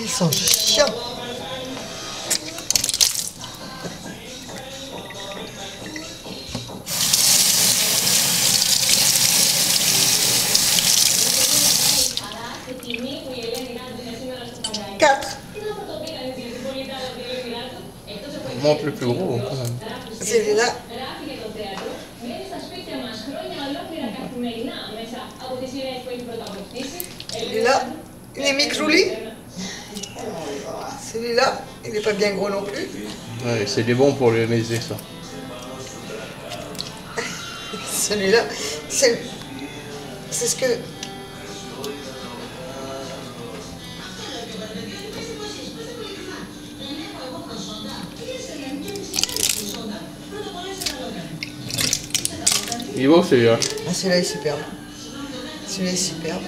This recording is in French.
Ils sont chiants. Quatre. Montre le plus gros quand même. Celui-là. Celui-là, il est micro-lit. Celui-là, il n'est pas bien gros non plus. Ouais, c'est des bons pour le baiser ça. Celui-là, c'est ce que... Il est beau celui-là. Ah, celui-là est superbe. Celui-là est superbe.